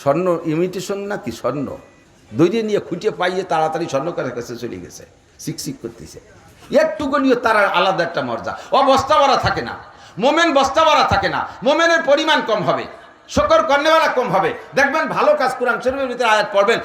স্বর্ণ ইমিটেশন না কি স্বর্ণ দৈরিয়ে নিয়ে খুঁটিয়ে পাইয়ে তাড়াতাড়ি স্বর্ণকারের কাছে চলে গেছে, শিকশিক করতেছে, একটুকু নিয়ে তার আলাদা একটা মর্যাদা। ও বস্তা ভরা থাকে না, মোমেন বস্তা ভরা থাকে না, মোমেনের পরিমাণ কম হবে, শকর কর্নেওয়ালা কম হবে। দেখবেন ভালো কাজ, কোরআন শরীফের ভিতরে আয়াত পড়বেন,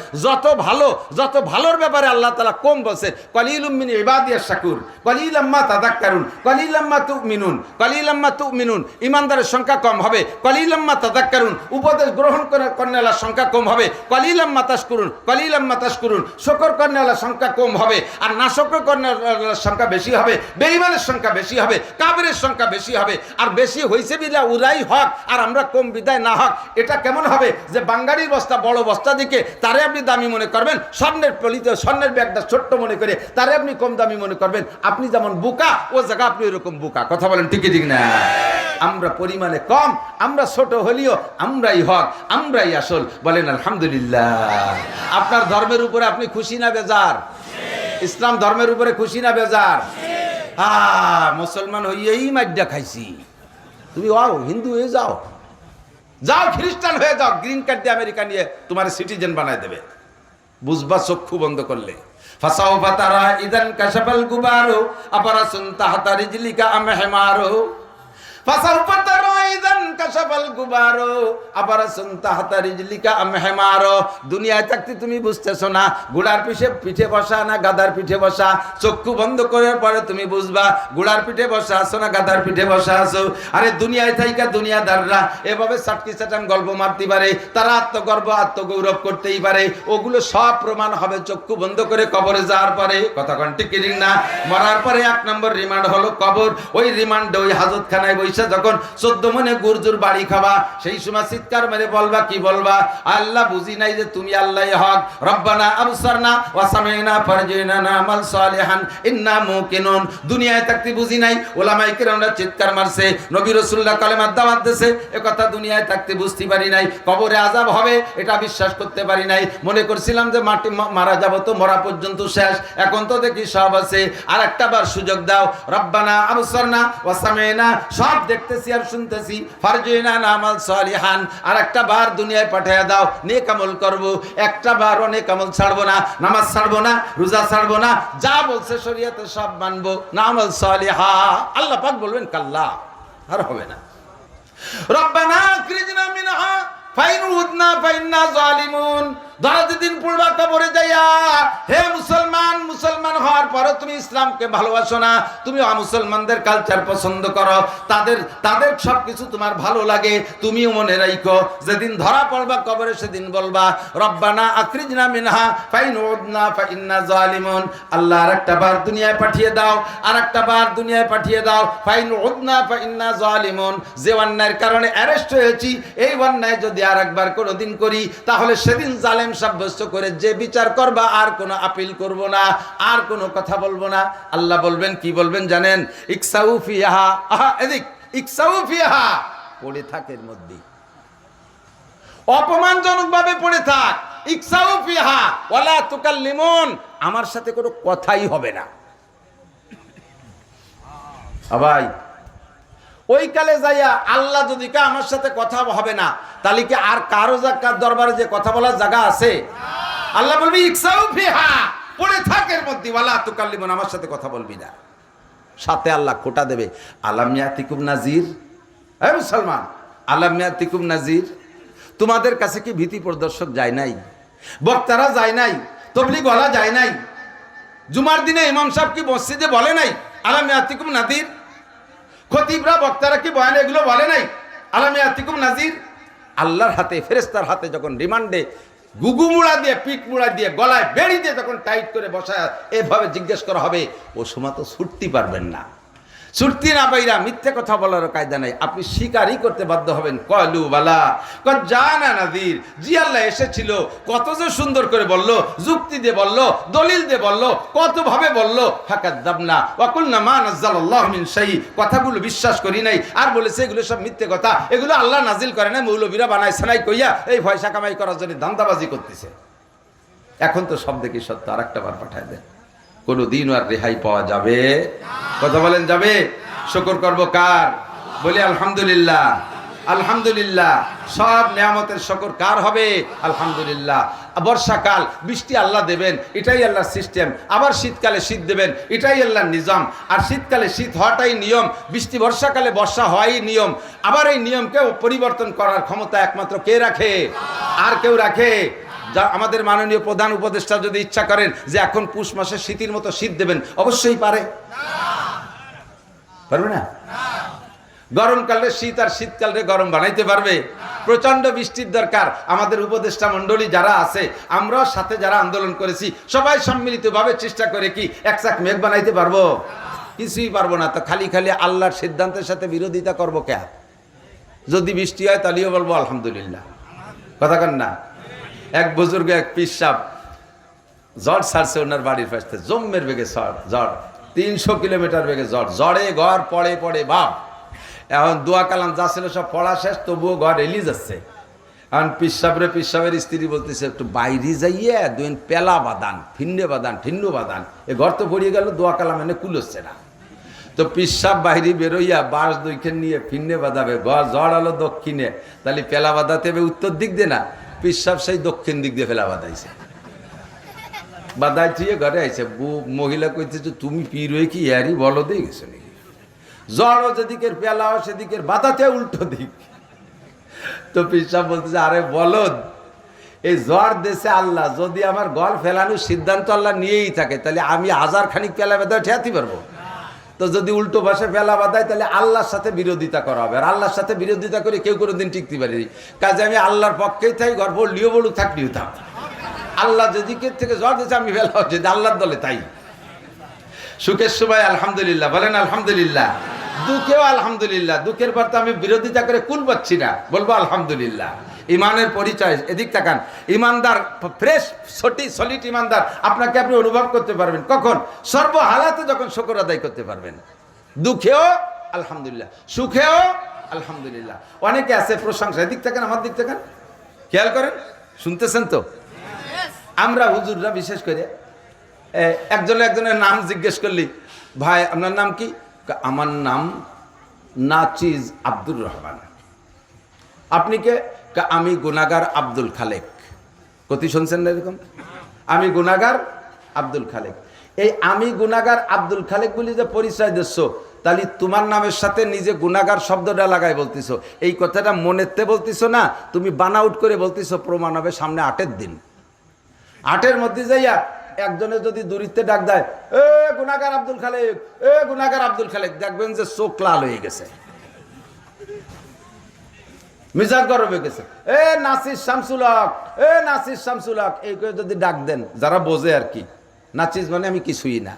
যত ভালোর ব্যাপারে আল্লাহ তাআলা কম বলছে, কলিলুম মিন ইবাদিয়াশ শাকুর কলিলাম মা তাযাক্কারুন কলিলাম মা তুমিনুন কলিলাম মা তুমিনুন। ইমানদারের সংখ্যা কম হবে, কলিলাম মা তাযাক্কারুন। উপদেশ গ্রহণ কর্নেওয়ালার সংখ্যা কম হবে, কলিলাম মা তাশকুরুন কলিলাম মা তাশকুরুন। শকর কর্নেওয়ালার সংখ্যা কম হবে, আর না শকর কর্নেওয়ালার সংখ্যা বেশি হবে, বেঈমানের সংখ্যা বেশি হবে, কাফেরের সংখ্যা বেশি হবে। আর বেশি হইছে বিলা উরাই হক, আর আমরা কম বিদায় না হক। এটা কেমন হবে যে বাঙ্গাড়ির বস্তা বড় বস্তা দিকে তারে আপনি দামি মনে করবেন, স্বর্ণের পলিতে স্বর্ণের ব্যাগটা ছোট্ট মনে করে তারে আপনি কম দামি মনে করবেন। আপনি যেমন বোকা, ও জায়গা আপনি এরকম বোকা। কথা বলেন ঠিক ঠিক না? আমরা পরিমাণে কম, আমরা ছোট হলেও আমরাই হক, আমরাই আসল। বলেন আলহামদুলিল্লাহ। আপনার ধর্মের উপরে আপনি খুশি না বেজার? ইসলাম ধর্মের উপরে খুশি না বেজার? মুসলমান হইয়েই মাইডা খাইছি, তুমি হিন্দু হয়ে যাও, যাও খ্রিস্টান হয়ে যাও, গ্রিন কার্ড দিয়ে আমেরিকা নিয়ে তোমার সিটিজেন বানায় দেবে। বুঝবা চক্ষু বন্ধ করলে। ফাসাউফা তারা ইদান কাশাফাল গুবারু আপারাসুন তাহতা রিজলিকা আম হিমারু। ফাসাউফা তারা ইদান কাশাফাল গুবারু আপারাসুন তাহতা রিজলিকা আম হিমারু। দুনিয়ায় থাকতে তুমি বুঝতেছো না ঘোড়ার পিঠে বসা না গাধার পিঠে বসা। চক্ষু বন্ধ করার পরে তুমি বুঝবা ঘোড়ার পিঠে বসা আছো না গাধার পিঠে বসা আছো। আরে দুনিয়ায় থাইকা দুনিয়াদাররা এভাবে সাটকি সাটান গল্প মারতে পারে, তারা আত্মগর্ব আত্মগৌরব করতেই পারে। ওগুলো সব প্রমাণ হবে চক্ষু বন্ধ করে কবরে যাওয়ার পরে। কথা কোন ঠিক না? মরার পরে 1 নম্বর রিমান্ড হলো কবর। ওই রিমান্ডে ওই হাজতখানায় বসে বৈশা যখন 14 মনে গুরজুর বাড়ি খাবা, সেই সময় চিৎকার মেরে বলবা, কি বলবা? আল্লাহ বুঝি নাই যে তুমি আল্লাহ হক, রব্বানা আবসারনা ওয়া সামি'না ফারজি'না না'মাল সালিহান ইন্না মুকিনুন। দুনিয়ায় থাকতে বুঝি নাই, ওলামায়ে কেরামরা চিৎকার মারছে, নবী রাসূলুল্লাহ কালেমার দাওয়াত দিয়েছে, এ কথা দুনিয়ায় থাকতে বুঝতে পারি নাই। কবরে আযাব হবে এটা বিশ্বাস করতে পারি নাই। মনে করছিলাম যে মাটি মারা যাব তো মরা পর্যন্ত শেষ, এখন তো দেখি সব আছে। আর একটা বার সুযোগ দাও, রব্বানা আবসারনা ওয়া সামি'না, সব দেখতেছি আর শুনতেছি, ফারজি'না না'মাল সালিহান, আর একটা বার দুনিয়ায় পাঠিয়ে দাও, নেক আমল করব। একটা বার অনেক আমল ছাড়বো না, নামাজ ছাড়বো না, রোজা ছাড়বো না, যা বলছে শরীয়তে সব মানবো, না'মাল সালিহা। আল্লাহ পাক বলবেন কাল্লা, আর হবে না। রব্বানা আখরিজনা মিনহা ফাইন উদনা ফাইন্না জালিমুন। ধরাতে দিন পড়বা কবরে যাইয়া, হে মুসলমান, মুসলমান হওয়ার পরে তুমি ইসলামকে ভালোবাসো না, তুমি অমুসলমানদের কালচার পছন্দ করো, তাদের সবকিছু তোমার ভালো লাগে। তুমিও মনে রাখো, যেদিন ধরা পড়বা কবরে সেদিন বলবা রব্বানা আখরিজনা মিনহা ফাইন উদনা ফাইন্না জালিমুন। আল্লাহ আরেকটা বার দুনিয়ায় পাঠিয়ে দাও, আরেকটা বার দুনিয়ায় পাঠিয়ে দাও, ফাইন উদনা ফাইন্না জালিমুন। যে অন্যায়ের কারণে অ্যারেস্ট হয়েছি, এই অন্যায় যদি আরেকবার কোনোদিন করি, তাহলে সেদিন জালেম সাব্যস্ত করে যে বিচার করবা, আর কোনো আপিল করব না, আর কোনো কথা বলবো না। আল্লাহ বলবেন, কি বলবেন জানেন? ইকসাউ ফিহা, আহা এদিক, ইকসাউ ফিহা, পড়ে থাক এর মধ্যে, অপমানজনক ভাবে পড়ে থাক। ইকসাউ ফিহা ওয়ালা তুকাল্লিমুন, আমার সাথে কোনো কথাই হবে না। ভাই ওই কালে যাইয়া আল্লাহ যদি কে আমার সাথে কথা হবে না, তাহলে কি আর কারো দরবারে যে কথা বলার জায়গা আছে? আল্লাহ বলবি ইকসাউ ফিহা, পড়ে থাক এর মধ্যে, ওয়ালা তুকাল্লিমুন, আমার সাথে কথা বলবি না। সাথে আল্লাহ খোটা দেবে, আলাম ইয়াতিকুম নাজির, হে মুসলমান, আলাম ইয়াতিকুম নাজির, তোমাদের কাছে কি ভীতি প্রদর্শক যায় নাই? বক্তারা যায় নাই? তাবলীগ ওয়ালা যায় নাই? জুমার দিনে ইমাম সাহেব কি মসজিদে বলে নাই আলাম ইয়াতিকুম নাজির? খতিবরা বক্তারা কি বয়ানে এগুলো বলে নাই আলাম ইয়াতিকুম নাজির? আল্লাহর হাতে, ফেরেশতার হাতে যখন রিমান্ডে গুগু মুড়া দিয়ে, পিঠ মুড়া দিয়ে, গলায় বেড়ি দিয়ে যখন টাইট করে বসায় এভাবে জিজ্ঞেস করা হবে, ও সময় তো ছুটতে পারবেন না। ছুটতি না পাইরা মিথ্যে কথা বলার কায়দা নাই, আপনি স্বীকারই করতে বাধ্য হবেন। কলু বালা জানা নাজির, জি আল্লাহ এসেছিল, কত যে সুন্দর করে বললো, যুক্তি দিয়ে বললো, দলিল দিয়ে বললো, কত ভাবে বললো। ফাকাদ্দাবনা ওয়া কুলনা মা নাযালাল্লাহু মিন শাই, কথাগুলো বিশ্বাস করি নাই, আর বলেছে এগুলো সব মিথ্যে কথা, এগুলো আল্লাহ নাজিল করে না, মৌলবীরা বানাইছে নাই কইয়া এই পয়সা কামাই করার জন্য ধান্দাবাজি করতেছে। এখন তো সব দেখি সত্য, আরেকটা বার পাঠায় দেন, কোনো দিন আর রেহাই পাওয়া যাবে? কথা বলেন যাবে? শুকর করব কার? বলি আলহামদুলিল্লাহ, আলহামদুলিল্লাহ। সব নিয়ামতের শুকর কার হবে? আলহামদুলিল্লাহ। বর্ষাকাল বৃষ্টি আল্লাহ দেবেন, এটাই আল্লাহর সিস্টেম। আবার শীতকালে শীত দেবেন, এটাই আল্লাহর নিজাম। আর শীতকালে শীত হওয়াটাই নিয়ম, বৃষ্টি বর্ষাকালে বর্ষা হওয়াই নিয়ম। আবার এই নিয়মকে পরিবর্তন করার ক্ষমতা একমাত্র কে রাখে? আর কেউ রাখে? যা আমাদের মাননীয় প্রধান উপদেষ্টা যদি ইচ্ছা করেন যে এখন পুষ মাসে শীতের মতো শীত দেবেন, অবশ্যই পারে। পারবে না? গরমকালে শীত আর শীতকালে গরম বানাইতে পারবে? প্রচন্ড বৃষ্টির দরকার। আমাদের উপদেষ্টা মন্ডলী যারা আছে, আমরা সাথে যারা আন্দোলন করেছি, সবাই সম্মিলিতভাবে চেষ্টা করে কি এক চাক মেঘ বানাইতে পারবো? কিছুই পারবো না। তো খালি খালি আল্লাহর সিদ্ধান্তের সাথে বিরোধিতা করবো কে? যদি বৃষ্টি হয় তাহলেও বলবো আলহামদুলিল্লাহ। কথা কন না? এক বুজুর্গ, এক পীর সাহেব ঝড় ছাড়ছে ওনার বাড়ির পাশে, জম্মের বেগে ঝড়, 300 কিলোমিটার বেগে ঝড়, ঝড়ে ঘর পড়ে পড়ে বাপ। এখন দোয়া কালাম যা ছিল সব পড়া শেষ, তবুও ঘর এলি যাচ্ছে। এখন পীর সাহেবের স্ত্রী বলতেছে একটু বাইরে যাইয়ে দুই পেলা বাদান, ফিন্নে বাদান, ঠিন্নু বাদান, এ ঘর তো পড়িয়ে গেল, দোয়া কালাম এনে কুলোচ্ছে না। তো পীর সাহেব বাইরে বেরোইয়া বাঁশ দুইখান নিয়ে ফিন্নে বাঁধাবে, ঘর ঝড় আলো দক্ষিণে, তাহলে পেলা বাঁধাতে হবে উত্তর দিক দিয়ে না, পীর সাহেব সেই দক্ষিণ দিক দিয়ে ফেলা বাঁধাইছে। বাদায় থুয়ে ঘরে আইছে, মহিলা কইতেছে তুমি পীর হয়ে কি ইয়ারই বলো দিয়ে গেছো নাকি? জ্বরও যেদিকের পেলাও সেদিকের বাতাতে উল্টো দিক। তো পীর সাহেব বলতেছে আরে বলদ, এই জ্বর দেশে আল্লাহ, যদি আমার গল ফেলানোর সিদ্ধান্ত আল্লাহ নিয়েই থাকে তাহলে আমি 1000 খানিক পেলা বেঁধে ঠেয়াতে পারবো? তো যদি উল্টো ভাষে ফেলা বাঁধায় তাহলে আল্লাহর সাথে বিরোধিতা করা হবে, আর আল্লাহর সাথে বিরোধিতা করে কেউ কোনোদিন টিকতে পারেনি। কাজে আমি আল্লাহর পক্ষেই থাকি, গর্ব লিও বলুক থাকলেও থাক। আল্লাহ যেদিকের থেকে জ্বর দিয়েছে আমি ফেলা হচ্ছে, আল্লাহর দলে তাই। সুখের সময় আলহামদুলিল্লাহ বলেন, আলহামদুলিল্লাহ। দুঃখেও আলহামদুলিল্লাহ, দুঃখের পর তো আমি বিরোধিতা করে কুল পাচ্ছি না, বলবো আলহামদুলিল্লাহ। ইমানের পরিচয়, এদিক তাকান। ইমানদার, ফ্রেশ সলিড ইমানদার আপনাকে আপনি অনুভব করতে পারবেন কখন? সর্ব হালাতে যখন শুকর আদায় করতে পারবেন। দুঃখেও আলহামদুলিল্লাহ, সুখেও আলহামদুলিল্লাহ। অনেকে আছে প্রশংসা, এদিক থাকেন আমার দিক থাকেন, খেয়াল করেন, শুনতেছেন তো? আমরা হুজুররা বিশেষ করে একজনের নাম জিজ্ঞেস করলি, ভাই আপনার নাম কি? আমার নাম নাচিজ আব্দুর রহমান। আপনি কে? আমি গুনাগার আব্দুল খালেক। কতি শুনছেন না এরকম? আমি গুনাগার আব্দুল খালেক। এই আমি গুনাগার আব্দুল খালেক বলি যে পরিচয় দিচ্ছ, তাহলে তোমার নামের সাথে নিজে গুনাগার শব্দটা লাগাই বলতেছো। এই কথাটা মনেতে বলতেছো না, তুমি বানাউট করে বলতেছো। প্রমাণ হবে সামনে 8-এর দিন। 8-এর মধ্যে যাইয়া একজনে যদি দূরিত্বে ডাক দেয়, এ গুনাগার আব্দুল খালেক, এ গুনাগার আব্দুল খালেক, দেখবেন যে চোখ লাল হয়ে গেছে, মিজাজ গরম হয়ে গেছে। এ নাসির শামসুল হক, এ নাসির শামসুল হক, এই করে যদি ডাক দেন, যারা বোঝে আর কি, নাচিজ মানে আমি কিছুই না।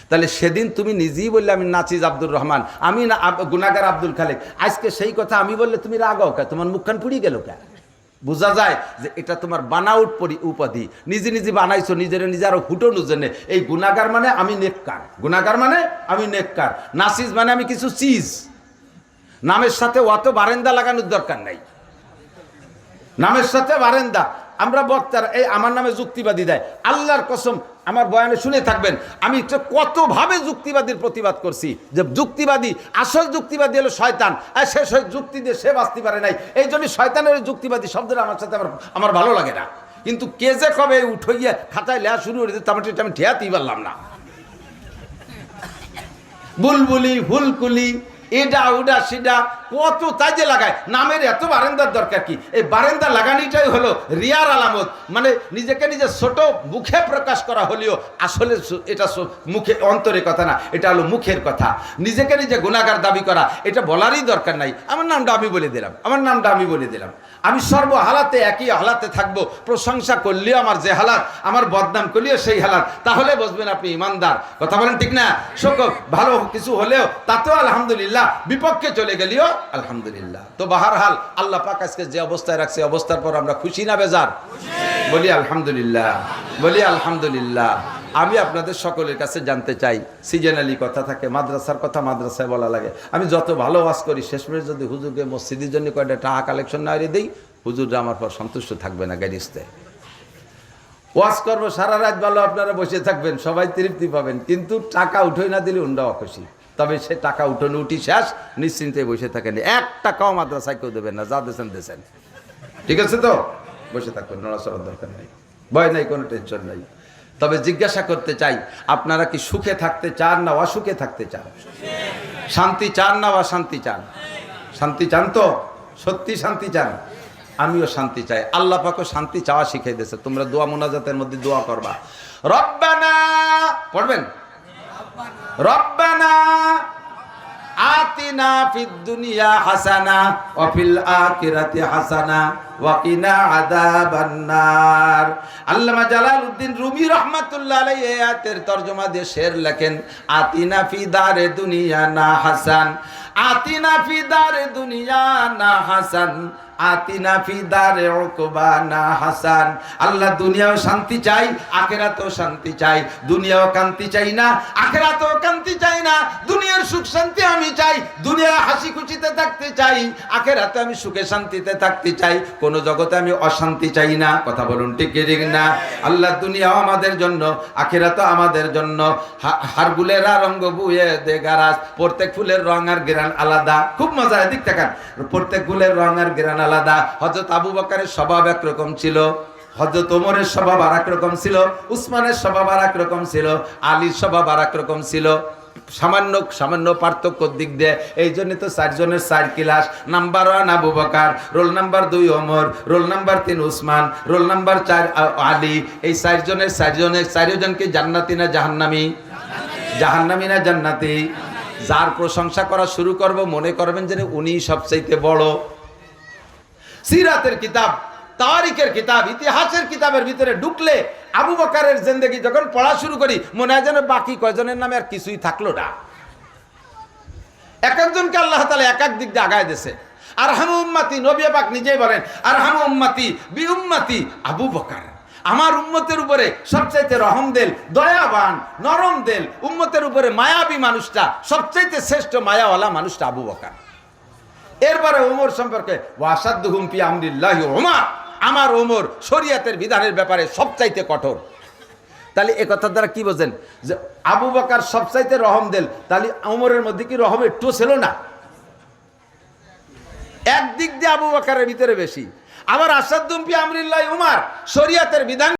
তাহলে সেদিন তুমি নিজেই বললে আমি নাচিজ আব্দুর রহমান, আমি না গুনাগার আব্দুল খালেক। আজকে সেই কথা আমি বললে তুমি রাগাও কে? তোমার মুখখান পুড়িয়ে গেল কে? বোঝা যায় যে এটা তোমার বানাউট উপাধি, নিজে নিজে বানাইছো, নিজের নিজে আরো হুটো নুজেনে। এই গুনাগার মানে আমি নেককার, গুনাগার মানে আমি নেককার, নাসিজ মানে আমি কিছু চিজ। নামের সাথে অত বারেন্দা লাগানোর দরকার নাই, নামের সাথে বারেন্দা। আমরা বক্তার এই আমার নামে যুক্তিবাদী দেয়, আল্লাহর কসম আমার বয়ানে শুনে থাকবেন, আমি কতভাবে যুক্তিবাদীর প্রতিবাদ করছি। যে যুক্তিবাদী, আসল যুক্তিবাদী হলো শয়তান, আর সে যুক্তি দিয়ে সে বাঁচতে পারে নাই। এই জন্য শয়তানের যুক্তিবাদী শব্দটা আমার সাথে আমার ভালো লাগে না। কিন্তু কে যে কবে উঠে গিয়ে খাতায় লেয়া শুরু করে দিতে আমি ঠেয়াতেই পারলাম না। বুলবুলি, ফুলকুলি, এটা ওটা সেটা কত তাজে লাগায়। নামের এত বারেন্দার দরকার কি? এই বারেন্দা লাগানিটাই হলো রিয়ার আলামত, মানে নিজেকে নিজে ছোট মুখে প্রকাশ করা হলেও আসলে এটা মুখে অন্তরে কথা না, এটা হলো মুখের কথা। নিজেকে নিজে গুনাহগার দাবি করা, এটা বলারই দরকার নাই। আমার নামটা আমি বলে দিলাম, আমার নামটা আমি বলে দিলাম। আমি সর্ব হালাতে একই হালাতে থাকবো। প্রশংসা করলেও আমার যে হালাত, আমার বদনাম করলেও সেই হালাত, তাহলে বুঝবেন আপনি ইমানদার। কথা বলেন ঠিক না? শোক ভালো কিছু হলেও তাতেও আলহামদুলিল্লাহ, বিপক্ষে চলে গেলেও আলহামদুলিল্লাহ। তো বাহারহাল আল্লাহ পাক আজকে যে অবস্থায় রাখছে, অবস্থার পর আমরা খুশি না বেজার? বলি আলহামদুলিল্লাহ, বলি আলহামদুলিল্লাহ। আমি আপনাদের সকলের কাছে জানতে চাই, সিজনালি কথা থাকে, মাদ্রাসার কথা মাদ্রাসায় বলা লাগে। আমি যত ভালো ওয়াজ করি, শেষমেশ যদি হুজুরকে মসজিদের জন্য কয়টা টাকা কালেকশন না দিই, হুজুররা আমার পর সন্তুষ্ট থাকবে না। গ্যারিস্তে ওয়াজ করবো সারা রাত, ভালো আপনারা বসে থাকবেন, সবাই তৃপ্তি পাবেন, কিন্তু টাকা উঠোই না দিলে উন্ডা অখুশি। তবে সে টাকা উঠোনে উঠি শেষ, নিশ্চিন্তে বসে থাকেন। 1 টাকাও মাদ্রাসায় কেউ দেবেন না, যা দেশেন দেশেন। ঠিক আছে তো? বসে থাকবেন, নড়াচড়ার দরকার নেই, ভয় নাই, কোনো টেনশন নাই। তবে জিজ্ঞাসা করতে চাই, আপনারা কি সুখে থাকতে চান না অসুখে থাকতে চান? শান্তি চান না অশান্তি চান? শান্তি চান তো? সত্যি শান্তি চান? আমিও শান্তি চাই। আল্লাহ পাকও শান্তি চাওয়া শিখিয়ে দিয়েছে। তোমরা দোয়া মুনাজাতের মধ্যে দোয়া করবা, রব্বানা পড়বেন, রব্বানা আতিনা ফিদ দুনিয়া হাসানা ওয়া ফিল আখিরাতি হাসানা ওয়া কিনা আযাবান নার। আল্লামা জালালউদ্দিন রুমি রাহমাতুল্লাহ আলাইহি আয়াতের তরজমা দিয়ে শের লেখেন, আতিনা ফি দারে দুনিয়া না হাসান, আতিনা ফি দারে দুনিয়া না হাসান, আতিনা ফি দারে উকবা না হাসান। আল্লাহ দুনিয়াও শান্তি চাই, আখিরাতেও শান্তি চাই। দুনিয়াও কান্তি চাই না, আখিরাতেও কান্তি চাই না। দুনিয়ার সুখ শান্তি আমি চাই, দুনিয়া হাসি খুশিতে থাকতে চাই, আখিরাতে আমি সুখে শান্তিতে থাকতে চাই। কোন জগতে আমি অশান্তি চাই না। কথা বলুন ঠিক কি না? আল্লাহ দুনিয়াও আমাদের জন্য, আখিরাতও আমাদের জন্য। হারগুলেরা রঙ্গ বুয়ে দে গারাজ, প্রত্যেক ফুলের রং আর গ্রান আলাদা। খুব মজা, এদিক তাকান, প্রত্যেক ফুলের রং আর গ্রান আলাদা। হযরত আবু বকরের স্বভাব একরকম ছিল, হযরত ওমরের স্বভাব আর এক রকম ছিল, উসমানের স্বভাব আর এক রকম ছিল, আলীর স্বভাব আর এক রকম ছিল। সামান্য সামান্য পার্থক্যর দিক দিয়ে। এই জন্য তো 4 জনের 4 class. Number 1 Abu Bakr, roll number 2 Omar, roll number 3 Usman, roll number 4 Ali. এই 4 জনের 4 জনকে জান্নাতি না জাহান্নামী? জাহান্নামী না জান্নাতি? যার প্রশংসা করা শুরু করব, মনে করবেন যে উনি সবচাইতে বড়। সিরাতের কিতাব, তারিখের কিতাব, ইতিহাসের কিতাবের ভিতরে ঢুকলে আবু বকরের জিন্দেগি যখন পড়া শুরু করি, মনে হয় যেন বাকি কয়জনের নামে আর কিছুই থাকলো না। এক একজনকে আল্লাহ তাআলা এক এক দিক দিয়ে আগায় দিয়েছে। আরহামু উম্মতি, নবী পাক নিজেই বলেন আরহামু উম্মতি বি উম্মতি আবু বকর, আমার উম্মতের উপরে সবচাইতে রহম দিল, দয়াবান, নরম দিল, উম্মতের উপরে মায়াবী মানুষটা, সবচাইতে শ্রেষ্ঠ মায়াওয়ালা মানুষটা আবু বকর। এরপরে ওমর সম্পর্কে ওয়াসাদুহুম ফি আমরিল্লাহি ওমর, আমার ওমর শরীয়তের বিধানের ব্যাপারে সবচাইতে কঠোর। তাহলে এ কথার দ্বারা কি বোঝেন যে আবু বকর সবচাইতে রহম দিল, তাহলে ওমরের মধ্যে কি রহম একটু ছিল না? একদিক দিয়ে আবু বকরের ভিতরে বেশি। আবার আসাদুম ফি আমরিল্লাহি ওমর, শরীয়তের বিধান